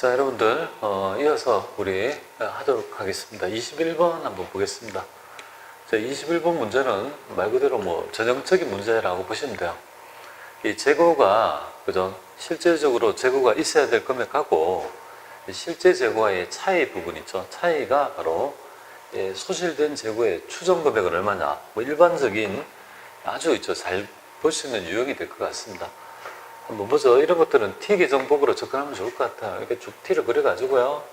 자, 여러분들 이어서 우리 하도록 하겠습니다. 21번 한번 보겠습니다. 자, 21번 문제는 말 그대로 뭐 전형적인 문제라고 보시면 돼요. 이 재고가 그죠? 실제적으로 재고가 있어야 될 금액하고 실제 재고와의 차이 부분 있죠. 차이가 바로 소실된 재고의 추정 금액은 얼마냐. 뭐 일반적인 아주 있죠. 잘 볼 수 있는 유형이 될 것 같습니다. 한번 보죠. 이런 것들은 T 계정법으로 접근하면 좋을 것 같아요. 이렇게 쭉 T를 그려가지고요.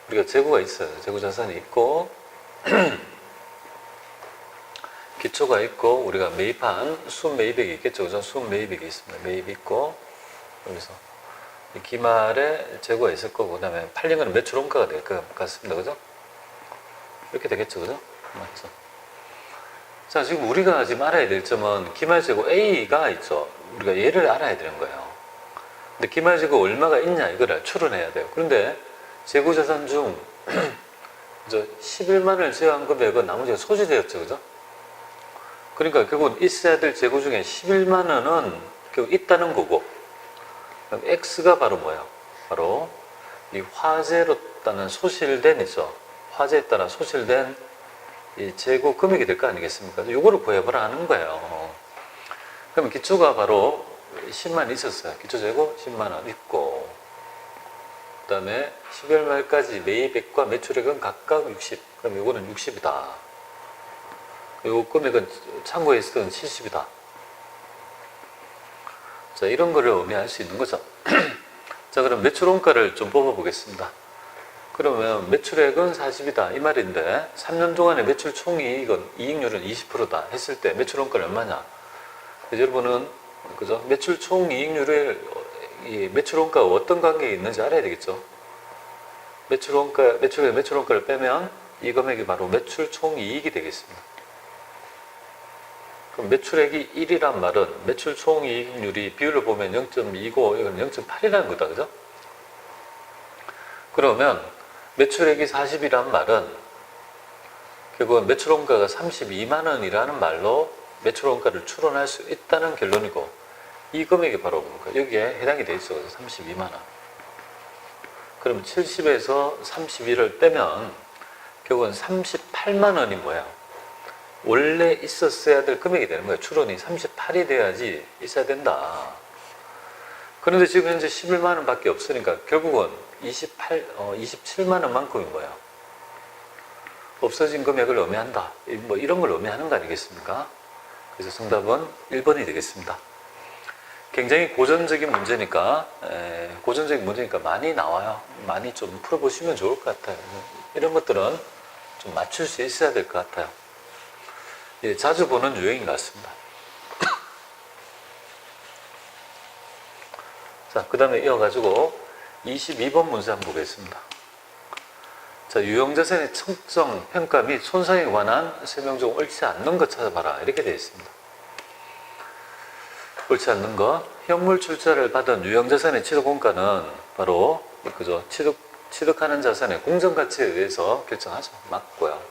우리가 재고가 있어요. 재고 자산이 있고 기초가 있고 우리가 매입한 순 매입액이 있겠죠. 그죠? 순 매입액이 있습니다. 매입이 있고 여기서 기말에 재고가 있을 거고 그 다음에 팔린 거는 매출 원가가 될 것 같습니다. 그죠? 이렇게 되겠죠. 그죠? 맞죠? 자, 지금 우리가 지금 알아야 될 점은 기말 재고 A가 있죠. 우리가 얘를 알아야 되는 거예요. 근데 기말 재고 얼마가 있냐 이걸 추론해야 돼요. 그런데 재고 자산 중 11만을 제외한 금액은 나머지가 소지되었죠. 그죠? 그러니까 결국은 있어야 될 재고 중에 11만 원은 결국 있다는 거고 그럼 X가 바로 뭐예요? 바로 이 화재로 따른 소실된 있죠. 화재에 따라 소실된 이 재고 금액이 될 거 아니겠습니까? 이거를 구해보라 하는 거예요. 그럼 기초가 바로 10만 있었어요. 기초 재고 10만 원 있고 그 다음에 12월 말까지 매입액과 매출액은 각각 60. 그럼 이거는 60이다. 요 금액은 참고에 있었던 70이다. 자, 이런 거를 의미할 수 있는 거죠. 자, 그럼 매출 원가를 좀 뽑아 보겠습니다. 그러면 매출액은 40이다 이 말인데 3년 동안의 매출 총이익은 이익률은 20%다 했을 때 매출 원가는 얼마냐? 그래서 여러분은 그죠? 매출 총이익률을 이 매출 원가와 어떤 관계가 있는지 알아야 되겠죠. 매출 원가를 빼면 이 금액이 바로 매출 총이익이 되겠습니다. 그럼 매출액이 1이란 말은 매출 총이익률이 비율을 보면 0.2고 이건 0.8이라는 거다. 그죠? 그러면 매출액이 40이란 말은 결국은 매출 원가가 32만 원이라는 말로 매출 원가를 추론할 수 있다는 결론이고 이 금액이 바로 뭡니까? 여기에 해당이 돼 있어. 32만 원. 그럼 70에서 31을 빼면 결국은 38만 원이 뭐야? 원래 있었어야 될 금액이 되는 거예요. 추론이 38이 돼야지 있어야 된다. 그런데 지금 현재 11만 원 밖에 없으니까 결국은 27만 원만큼인 거예요. 없어진 금액을 의미한다. 뭐 이런 걸 의미하는 거 아니겠습니까? 그래서 정답은 1번이 되겠습니다. 굉장히 고전적인 문제니까 많이 나와요. 많이 좀 풀어보시면 좋을 것 같아요. 이런 것들은 좀 맞출 수 있어야 될 것 같아요. 예, 자주 보는 유형인 것 같습니다. 자, 그 다음에 이어가지고 22번 문제 한번 보겠습니다. 자, 유형자산의 측정, 평가 및 손상에 관한 설명 중 옳지 않는 것 찾아봐라. 이렇게 되어 있습니다. 옳지 않는 것. 현물 출자를 받은 유형자산의 취득원가는 바로 그죠? 취득하는 자산의 공정가치에 의해서 결정하죠. 맞고요.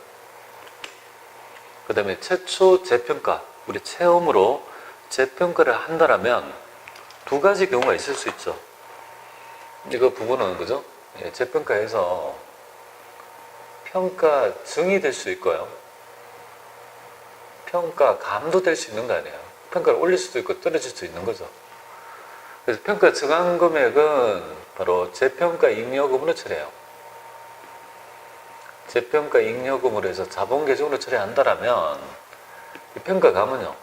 그 다음에 최초 재평가. 우리 체험으로 재평가를 한다라면 두 가지 경우가 있을 수 있죠. 이거 부분은 그죠? 예, 재평가에서 평가증이 될 수 있고요. 평가감도 될 수 있는 거 아니에요. 평가를 올릴 수도 있고 떨어질 수도 있는 거죠. 그래서 평가 증감 금액은 바로 재평가 잉여금으로 처리해요. 재평가 잉여금으로 해서 자본 계정으로 처리한다라면 이 평가감은요.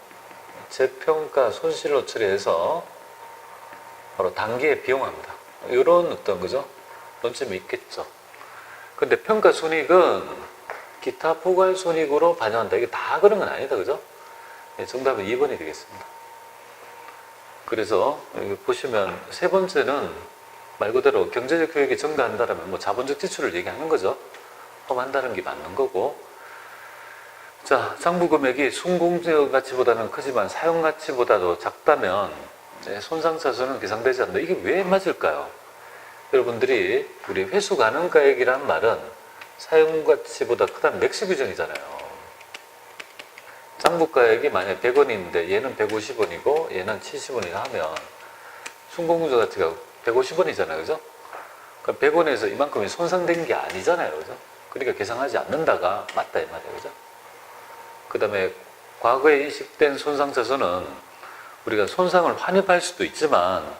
재평가 손실로 처리해서 바로 단기에 비용합니다. 이런 어떤 거죠? 논점이 있겠죠. 근데 평가 손익은 기타 포괄 손익으로 반영한다. 이게 다 그런 건 아니다. 그죠? 네, 정답은 2번이 되겠습니다. 그래서 여기 보시면 세 번째는 말 그대로 경제적 효익이 증가한다면 뭐 자본적 지출을 얘기하는 거죠. 포함한다는 게 맞는 거고. 자, 장부 금액이 순공적 가치보다는 크지만 사용 가치보다도 작다면 손상차손은 계상되지 않는다. 이게 왜 맞을까요? 여러분들이 우리 회수 가능가액이란 말은 사용가치보다 크다는 맥시 규정이잖아요. 장부가액이 만약 100원인데 얘는 150원이고 얘는 70원이라 하면 순공적 가치가 150원이잖아요. 그죠? 그러니까 100원에서 이만큼이 손상된 게 아니잖아요. 그죠? 그러니까 계상하지 않는다가 맞다 이 말이에요. 그죠? 그 다음에 과거에 인식된 손상차손은 우리가 손상을 환입할 수도 있지만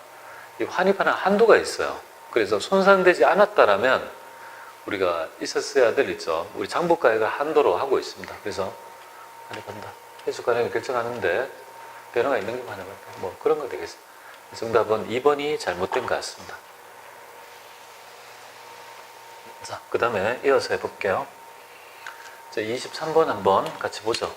이 환입하는 한도가 있어요. 그래서 손상되지 않았다라면 우리가 있었어야 될 있죠. 우리 장부가액을 한도로 하고 있습니다. 그래서 환입한다. 해수가액을 결정하는데 변화가 있는 게 환입한다. 뭐 그런 거 되겠습니다. 정답은 2번이 잘못된 것 같습니다. 자, 그 다음에 이어서 해볼게요. 자, 23번 한번 같이 보죠.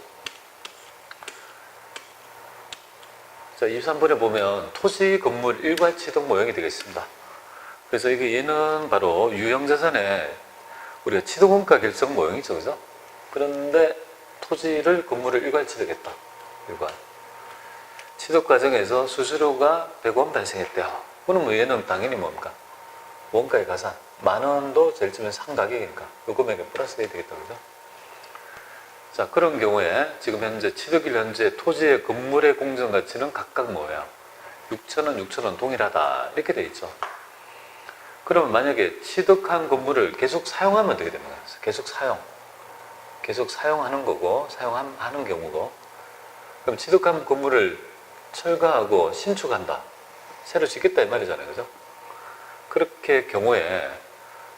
자, 23번에 보면 토지, 건물, 일괄 취득 모형이 되겠습니다. 그래서 이게 얘는 바로 유형자산의 우리가 취득원가 결정 모형이죠. 그죠? 그런데 토지를, 건물을 일괄 취득했다. 일괄. 취득 과정에서 수수료가 100원 발생했대요. 그러면 얘는 당연히 뭡니까? 원가의 가산. 10,000원도 제일 처음에 상가격이니까 요 금액에 플러스 해야 되겠다. 그죠? 자, 그런 경우에 지금 현재 취득일 현재 토지의 건물의 공정가치는 각각 뭐예요? 6,000원, 6,000원 동일하다. 이렇게 돼 있죠. 그러면 만약에 취득한 건물을 계속 사용하면 되게 됩니다. 계속 사용. 계속 사용하는 거고, 사용하는 경우고. 그럼 취득한 건물을 철거하고 신축한다. 새로 짓겠다 이 말이잖아요. 그죠? 그렇게 경우에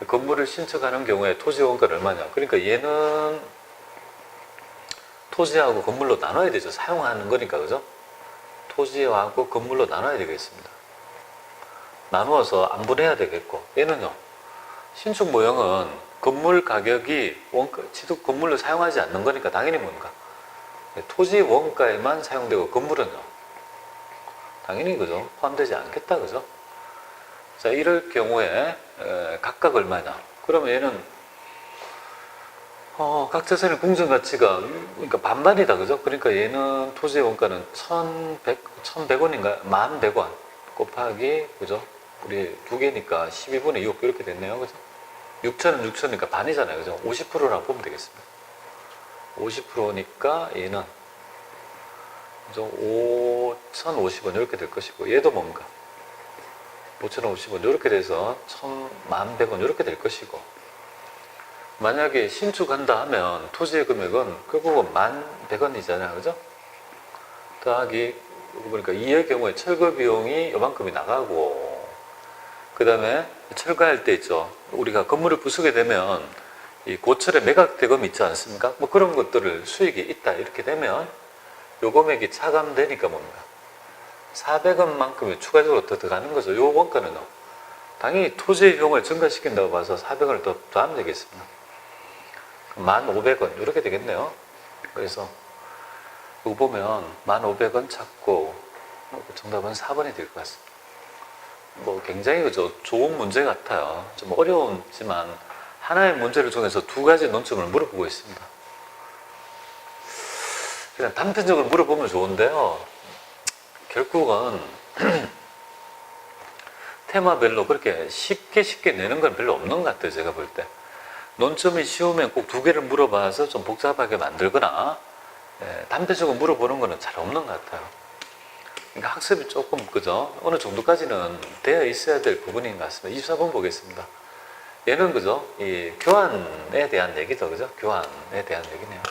건물을 신축하는 경우에 토지 원가는 얼마냐? 그러니까 얘는 토지하고 건물로 나눠야 되죠. 사용하는 거니까. 그죠? 토지하고 건물로 나눠야 되겠습니다. 나누어서 안분해야 되겠고, 얘는요, 신축 모형은 건물 가격이 원가, 취득 건물로 사용하지 않는 거니까 당연히 뭔가 토지 원가에만 사용되고 건물은요, 당연히 그죠? 포함되지 않겠다. 그죠? 자, 이럴 경우에 각각 얼마냐? 그러면 얘는 각 자산의 공정가치가 그러니까 반반이다. 그죠? 그러니까 얘는 토지의 원가는 1,100원인가? 11,100원 곱하기, 그죠? 우리 두 개니까 12분의 6 이렇게 됐네요. 그죠? 6,000은 6,000이니까 반이잖아요. 그죠? 50%라고 보면 되겠습니다. 50%니까 얘는 그죠? 5,050원 이렇게 될 것이고, 얘도 뭔가 5,050원 이렇게 돼서 11,100원 이렇게 될 것이고, 만약에 신축한다 하면 토지의 금액은 결국은 11,100원이잖아요. 그죠? 더하기 보니까 이의 경우에 철거 비용이 요만큼이 나가고, 그 다음에 철거할 때 있죠. 우리가 건물을 부수게 되면 이 고철의 매각 대금 있지 않습니까? 뭐 그런 것들을 수익이 있다 이렇게 되면 요 금액이 차감되니까 뭡니까? 400원만큼이 추가적으로 더 들어가는 거죠. 요 원가는 당연히 토지의 비용을 증가시킨다고 봐서 400원을 더 더하면 되겠습니다. 1,500원 이렇게 되겠네요. 그래서 이거 보면 1,500원 찾고 정답은 4번이 될 것 같습니다. 뭐 굉장히 그죠? 좋은 문제 같아요. 좀 어려웠지만 하나의 문제를 통해서 두 가지 논점을 물어보고 있습니다. 그냥 단편적으로 물어보면 좋은데요. 결국은 테마별로 그렇게 쉽게 내는 건 별로 없는 것 같아요. 제가 볼 때. 논점이 쉬우면 꼭 두 개를 물어봐서 좀 복잡하게 만들거나 단편적으로 물어보는 거는 잘 없는 것 같아요. 그러니까 학습이 조금 그죠? 어느 정도까지는 되어 있어야 될 부분인 것 같습니다. 24번 보겠습니다. 얘는 그죠? 이 교환에 대한 얘기죠. 그죠? 교환에 대한 얘기네요.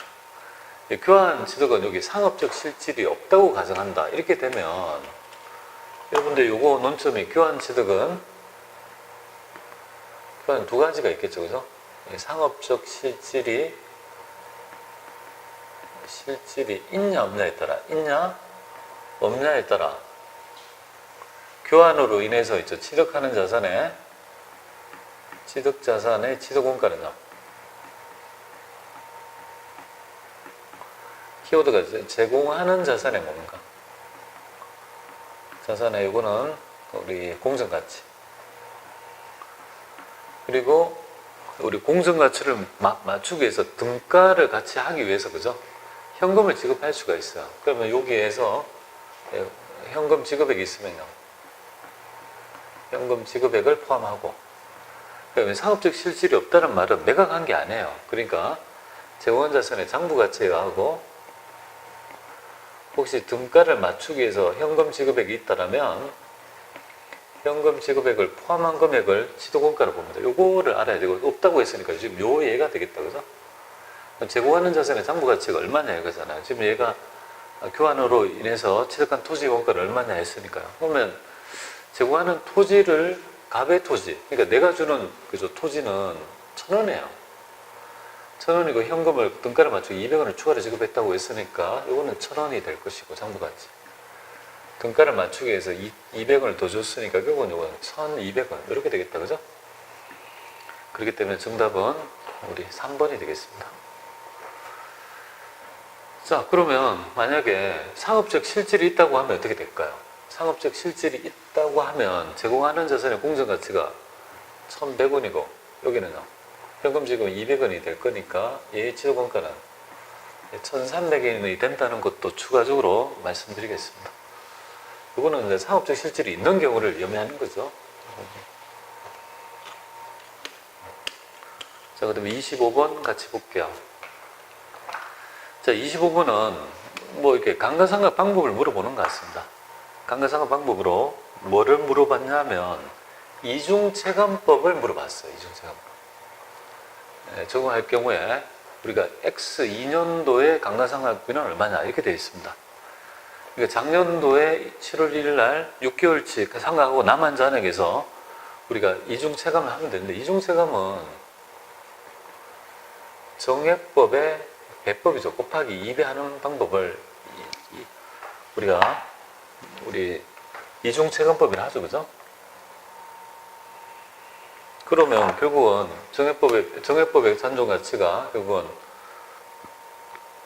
이 교환 취득은 여기 상업적 실질이 없다고 가정한다. 이렇게 되면 여러분들 요거 논점이 교환 취득은 교환 두 가지가 있겠죠. 그죠? 상업적 실질이 있냐 없냐에 따라 없냐에 따라 교환으로 인해서 있죠. 취득하는 자산의 취득원가는요. 키워드가 제공하는 자산의 뭔가. 자산의 요거는 우리 공정가치. 그리고 우리 공정가치를 맞추기 위해서 등가를 같이 하기 위해서 그죠? 현금을 지급할 수가 있어요. 그러면 여기에서 현금 지급액이 있으면요. 현금 지급액을 포함하고, 그러면 상업적 실질이 없다는 말은 매각한 게 아니에요. 그러니까 제공한 자산의 장부가치하고 혹시 등가를 맞추기 위해서 현금 지급액이 있다면 현금 지급액을 포함한 금액을 지도권가로 봅니다. 요거를 알아야 되고, 없다고 했으니까 지금 요 얘가 되겠다, 그죠? 제공하는 자산의 장부가치가 얼마냐 이거잖아요. 지금 얘가 교환으로 인해서 취득한 토지 원가를 얼마냐 했으니까요. 그러면 제공하는 토지를 갑의 토지, 그러니까 내가 주는 그죠 토지는 1,000원이에요. 1,000원이고 현금을 등가를 맞추고 200원을 추가로 지급했다고 했으니까 이거는 1,000원이 될 것이고 장부가치. 등가를 맞추기 위해서 200원을 더 줬으니까 결국은 이건 1,200원 이렇게 되겠다, 그죠? 그렇기 때문에 정답은 우리 3번이 되겠습니다. 자, 그러면 만약에 상업적 실질이 있다고 하면 어떻게 될까요? 상업적 실질이 있다고 하면 제공하는 자산의 공정가치가 1,100원이고 여기는요 현금 지급은 200원이 될 거니까 얘의 지도권가는 1,300원이 된다는 것도 추가적으로 말씀드리겠습니다. 이거는 이제 상업적 실질이 있는 경우를 염려하는 거죠. 자, 그 다음에 25번 같이 볼게요. 자, 25번은 뭐 이렇게 감가상각 방법을 물어보는 것 같습니다. 감가상각 방법으로 뭐를 물어봤냐면 이중체감법을 물어봤어요. 이중체감법. 네, 적용할 경우에 우리가 X 2년도에 감가상각비는 얼마냐 이렇게 되어 있습니다. 그러니까 작년도에 7월 1일 날 6개월치 상각하고 남한 잔액에서 우리가 이중체감을 하면 되는데 이중체감은 정액법의 배법이죠. 곱하기 2배 하는 방법을 우리 이중체감법이라 하죠. 그죠? 그러면 결국은 정액법의 산정 가치가 결국은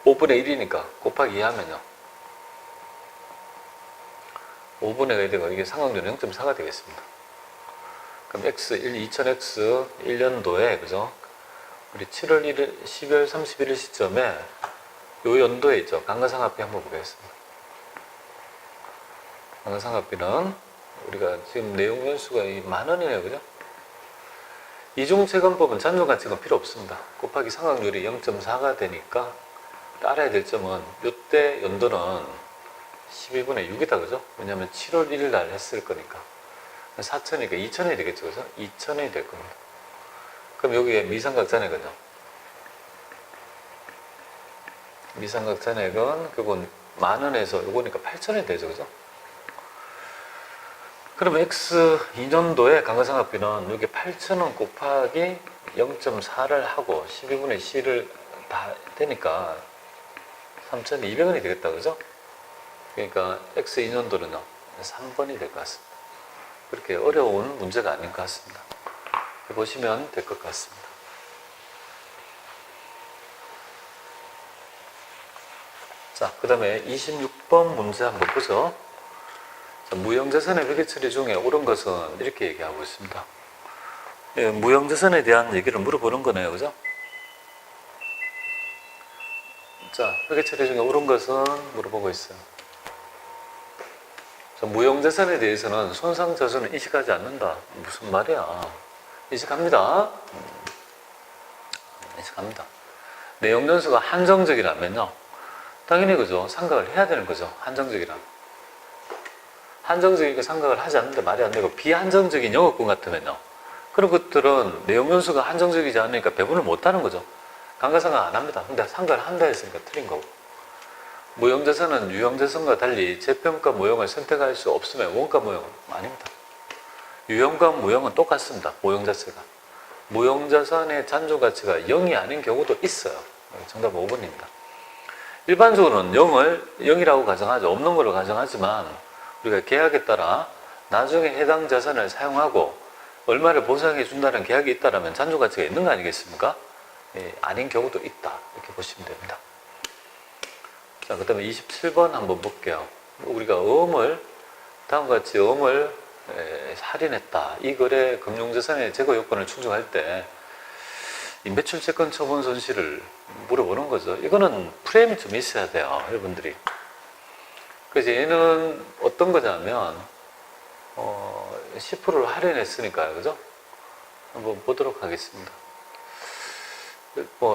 5분의 1이니까 곱하기 2 하면요. 5분의 1이고 이게 상각률은 0.4가 되겠습니다. 그럼 X, 2000X 1년도에, 그죠? 우리 7월 1일, 12월 31일 시점에 요 연도에 있죠. 감가상각비 한번 보겠습니다. 감가상각비는 우리가 지금 내용 연수가 10,000원이네요. 그죠? 이중체감법은 잔존가치가 필요 없습니다. 곱하기 상각률이 0.4가 되니까 알아야 될 점은 이때 연도는 12분의 6이다. 그죠? 왜냐하면 7월 1일 날 했을 거니까. 4천이니까 2천원이 되겠죠. 그죠? 2천원이 될 겁니다. 그럼 여기에 미상각 잔액은요? 미상각 잔액은 그건 10,000원에서 요거니까 8천원이 되죠. 그죠? 그럼 X 2년도에 감가상각비는 여기 8,000원 곱하기 0.4를 하고 12분의 10을 다 되니까 3,200원이 되겠다. 그죠? 그러니까 X 2년도는요 3번이 될 것 같습니다. 그렇게 어려운 문제가 아닌 것 같습니다. 해보시면 될 것 같습니다. 자, 그 다음에 26번 문제 한번 보죠. 자, 무형자산의 회계처리 중에 옳은 것은 이렇게 얘기하고 있습니다. 예, 무형자산에 대한 얘기를 물어보는 거네요. 그죠? 자, 회계처리 중에 옳은 것은 물어보고 있어요. 자, 무형자산에 대해서는 손상자산은 인식하지 않는다. 무슨 말이야? 인식합니다. 인식합니다. 내용연수가 한정적이라면요. 당연히 그죠. 상각을 해야 되는 거죠. 한정적이라. 한정적이니까 상각을 하지 않는데 말이 안 되고 비한정적인 영업권 같으면요. 그런 것들은 내용연수가 한정적이지 않으니까 배분을 못 하는 거죠. 감가상각 안 합니다. 근데 상각을 한다 했으니까 틀린 거고. 무형자산은 유형자산과 달리 재평가 무형을 선택할 수 없으면 원가 무형은 아닙니다. 유형과 무형은 똑같습니다. 무형 자체가. 무형자산의 잔존가치가 0이 아닌 경우도 있어요. 정답 5번입니다. 일반적으로는 0이라고 가정하죠. 없는 걸로 가정하지만 우리가 계약에 따라 나중에 해당 자산을 사용하고 얼마를 보상해 준다는 계약이 있다면 잔존가치가 있는 거 아니겠습니까? 예, 아닌 경우도 있다. 이렇게 보시면 됩니다. 자, 그 다음에 27번 한번 볼게요. 우리가 다음과 같이 어음을 할인했다. 이 거래 금융자산의 제거 요건을 충족할 때 임대출채권 처분 손실을 물어보는 거죠. 이거는 프레임이 좀 있어야 돼요. 여러분들이. 그래서 얘는 어떤 거냐면 10%를 할인했으니까요. 그죠? 한번 보도록 하겠습니다.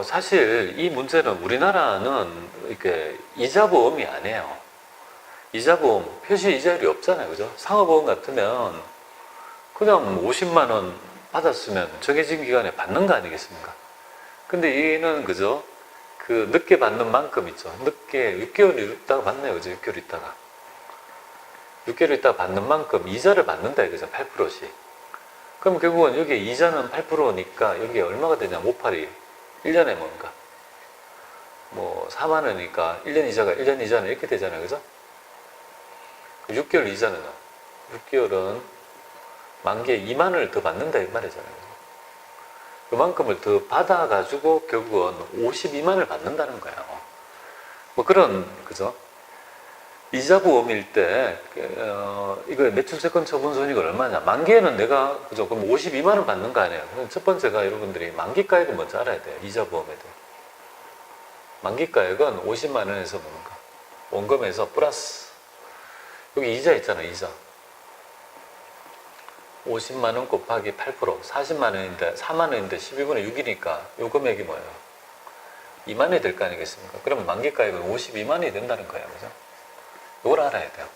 사실 이 문제는 우리나라는 이렇게 이자보험이 아니에요. 이자보험, 표시 이자율이 없잖아요. 그죠? 상업보험 같으면 그냥 50만 원 받았으면 정해진 기간에 받는 거 아니겠습니까? 근데 얘는 그죠? 그 늦게 받는 만큼 있죠. 늦게 6개월 있다가 받네요. 그죠? 6개월 있다가. 6개월 있다가 받는 만큼 이자를 받는다 이거죠. 8%씩. 그럼 결국은 여기 이자는 8%니까 여기 얼마가 되냐? 582. 1년에 뭔가. 뭐 4만 원이니까 1년 이자가 1년 이자는 이렇게 되잖아요. 그죠? 6개월 이자는요. 6개월은 만기에 2만 원을 더 받는다 이 말이잖아요. 그만큼을 더 받아가지고 결국은 52만 원을 받는다는 거예요. 뭐 그런 그죠? 이자 보험일 때 이거 매출채권 처분 손익은 얼마냐? 만기에는 내가 그죠? 그럼 52만 원 받는 거 아니에요? 첫 번째가 여러분들이 만기가액을 먼저 알아야 돼요. 이자 보험에도 만기가액은 50만 원에서 뭔가 원금에서 플러스 여기 이자 있잖아요. 이자 50만 원 곱하기 8% 40만 원인데 4만 원인데 12분의 6이니까 요 금액이 뭐예요? 2만 원이 될 거 아니겠습니까? 그럼 만기가액은 52만 원이 된다는 거예요. 그죠? 이걸 알아야 돼요.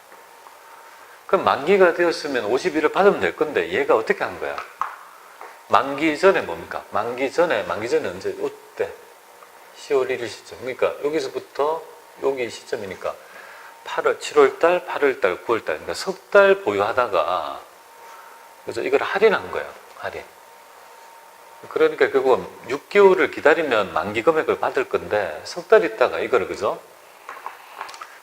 그럼 만기가 되었으면 51을 받으면 될 건데 얘가 어떻게 한 거야? 만기 전에 뭡니까? 만기 전에 언제? 이때 10월 1일 시점. 그러니까 여기서부터 여기 시점이니까 8월, 7월달, 8월달, 9월달 그러니까 석 달 보유하다가 그래서 이걸 할인한 거예요. 할인. 그러니까 결국은 6개월을 기다리면 만기 금액을 받을 건데 석 달 있다가 이거를 그죠?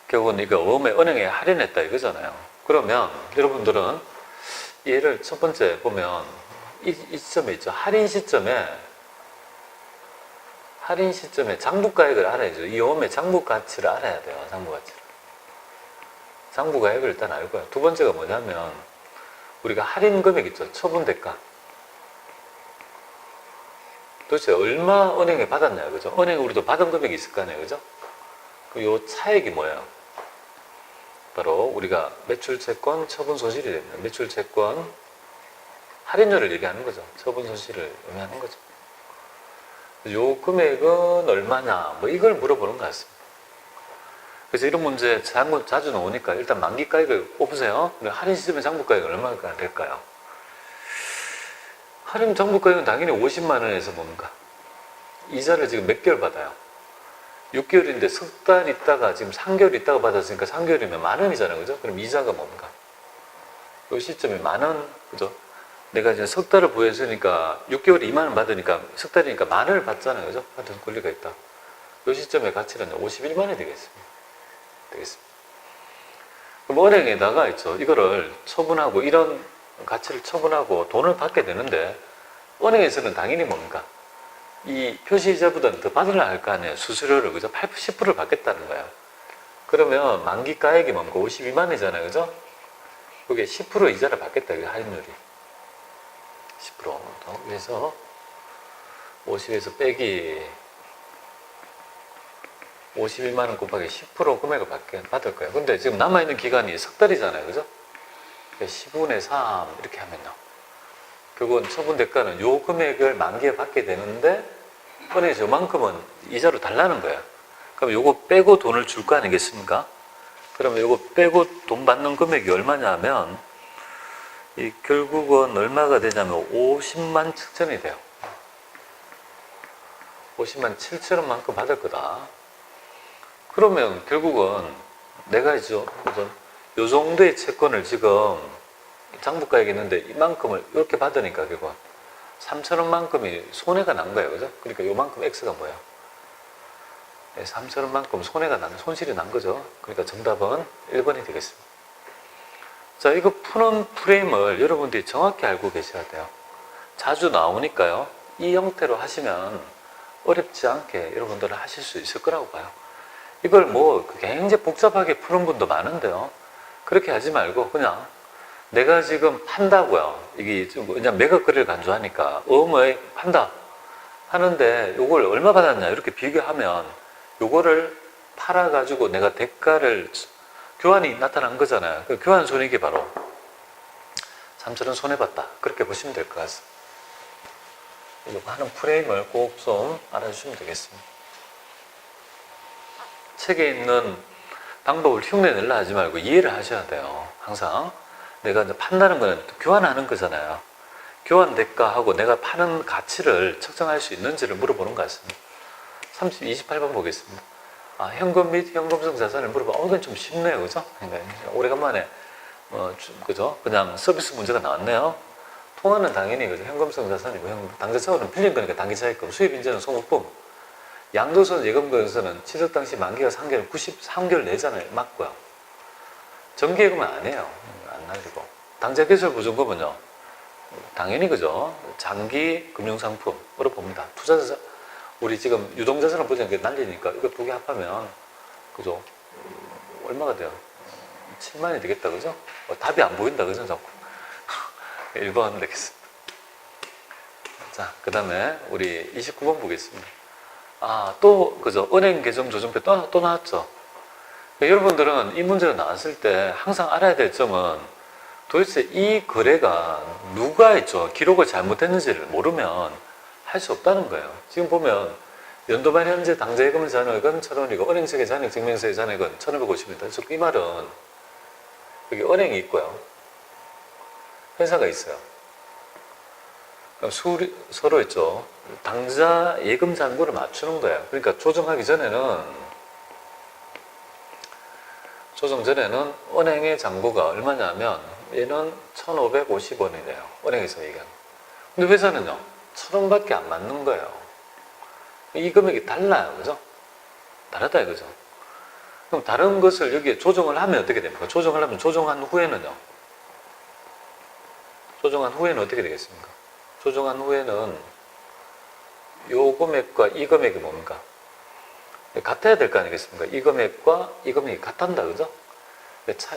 결국은 이거 은행에 할인했다 이거잖아요. 그러면 여러분들은 얘를 첫 번째 보면 이 시점에 있죠. 할인 시점에 장부가액을 알아야죠. 이 어음의 장부가치를 알아야 돼요. 장부가치를. 장부가액을 일단 알고요. 두 번째가 뭐냐면 우리가 할인 금액 있죠. 처분 대가. 도대체 얼마 은행에 받았나요? 그죠? 은행에 우리도 받은 금액이 있을 거 아니에요. 그죠? 요 차액이 뭐예요? 바로 우리가 매출채권 처분 손실이 됩니다. 매출채권 할인율을 얘기하는 거죠. 처분 손실을 의미하는 거죠. 요 금액은 얼마냐? 뭐 이걸 물어보는 것 같습니다. 그래서 이런 문제 자주 나오니까 일단 만기가액을 뽑으세요. 할인 시점의 장부가액은 얼마가 될까요? 할인 장부가액은 당연히 50만 원에서 뭡니까? 이자를 지금 몇 개월 받아요? 6개월인데 석 달 있다가 지금 3개월 있다가 받았으니까 3개월이면 만 원이잖아요. 그죠? 그럼 이자가 뭡니까? 이 시점에 만 원, 그죠? 내가 이제 석 달을 보유했으니까 6개월에 2만 원 받으니까 석 달이니까 만 원을 받잖아요. 그죠? 받을 권리가 있다. 이 시점의 가치는 51만 원이 되겠습니다. 그럼 은행에다가 있죠. 이거를 처분하고 이런 가치를 처분하고 돈을 받게 되는데 은행에서는 당연히 뭡니까? 이 표시이자보다는 더 받으려 할 거 아니에요. 수수료를 그죠? 10%를 받겠다는 거예요. 그러면 만기가액이 뭡니까? 52만 원이잖아요. 그죠? 그게 10% 이자를 받겠다. 이게 할인율이 10%. 그래서 50에서 빼기 52만 원 곱하기 10% 금액을 받을 거예요. 근데 지금 남아있는 기간이 석 달이잖아요. 그죠? 10분의 3 이렇게 하면요. 결국은 처분 대가는 요 금액을 만기에 받게 되는데 은행에서 요만큼은 이자로 달라는 거예요. 그럼 요거 빼고 돈을 줄 거 아니겠습니까? 그러면 요거 빼고 돈 받는 금액이 얼마냐면 이 결국은 얼마가 되냐면 50만 7천이 돼요. 50만 7천 원만큼 받을 거다. 그러면 결국은 내가 있죠. 요 정도의 채권을 지금 장부가액이 있는데 이만큼을 이렇게 받으니까 결국 3천 원만큼이 손해가 난 거예요. 그죠? 그러니까 요만큼 X가 뭐예요? 3천 원만큼 손실이 난 거죠. 그러니까 정답은 1번이 되겠습니다. 자, 이거 푸는 프레임을 여러분들이 정확히 알고 계셔야 돼요. 자주 나오니까요. 이 형태로 하시면 어렵지 않게 여러분들은 하실 수 있을 거라고 봐요. 이걸 뭐 굉장히 복잡하게 푸는 분도 많은데요. 그렇게 하지 말고 그냥 내가 지금 판다고요. 이게 그냥 매각거래를 간주하니까 어머에 판다 하는데 요걸 얼마 받았냐 이렇게 비교하면 요거를 팔아가지고 내가 대가를 교환이 나타난 거잖아요. 그 교환 손익이 바로 3천원 손해봤다. 그렇게 보시면 될 것 같습니다. 이거 하는 프레임을 꼭 좀 알아주시면 되겠습니다. 책에 있는 방법을 흉내 내려 하지 말고 이해를 하셔야 돼요. 항상 내가 이제 판다는 거는 교환하는 거잖아요. 교환 대가하고 내가 파는 가치를 측정할 수 있는지를 물어보는 것 같습니다. 28번 보겠습니다. 현금 및 현금성 자산을 물어봐. 이건 좀 쉽네요. 그죠? 그러니까 오래간만에, 그죠? 그냥 서비스 문제가 나왔네요. 통화는 당연히, 그죠? 현금성 자산이고, 당좌자금은 빌린 거니까 당기자금, 수입 인재는 소모품. 양도선 예금거래소는 취득 당시 만기가 3개월, 93개월 내잖아요. 맞고요. 정기예금은 안 해요. 안 날리고. 당좌개설 보증금은요. 당연히, 그죠? 장기 금융상품으로 봅니다. 투자자산, 우리 지금 유동자산을 보증한 게 날리니까 이거 두 개 합하면, 그죠? 얼마가 돼요? 7만이 되겠다, 그죠? 답이 안 보인다, 그죠? 자꾸. 1번 하면 되겠습니다. 자, 그 다음에 우리 29번 보겠습니다. 또, 그죠? 은행 계정 조정표 또 나왔죠? 여러분들은 이 문제가 나왔을 때 항상 알아야 될 점은 도대체 이 거래가 누가 했죠? 기록을 잘못했는지를 모르면 할 수 없다는 거예요. 지금 보면 연도말 현재 당좌예금 잔액은 1,000원이고 은행세계 잔액, 증명세계 잔액은 1,550원이다. 즉 이 말은 여기 은행이 있고요. 회사가 있어요. 그럼 서로 있죠. 당좌예금 잔고를 맞추는 거예요. 그러니까 조정 전에는 은행의 잔고가 얼마냐면 얘는 1,550원이래요. 은행에서 얘기하는. 근데 회사는요, 1,000원밖에 안 맞는 거예요. 이 금액이 달라요. 그죠? 다르다 이거죠. 그럼 다른 것을 여기에 조정을 하면 어떻게 됩니까? 조정을 하면 조정한 후에는요. 조정한 후에는 어떻게 되겠습니까? 조정한 후에는 요 금액과 이 금액이 뭡니까? 같아야 될 거 아니겠습니까? 이 금액과 이 금액이 같단다, 그죠?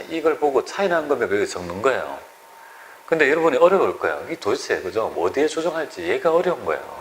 이걸 보고 차이 나는 금액을 여기 적는 거예요. 근데 여러분이 어려울 거예요. 이 도대체, 그죠? 어디에 조정할지 얘가 어려운 거예요.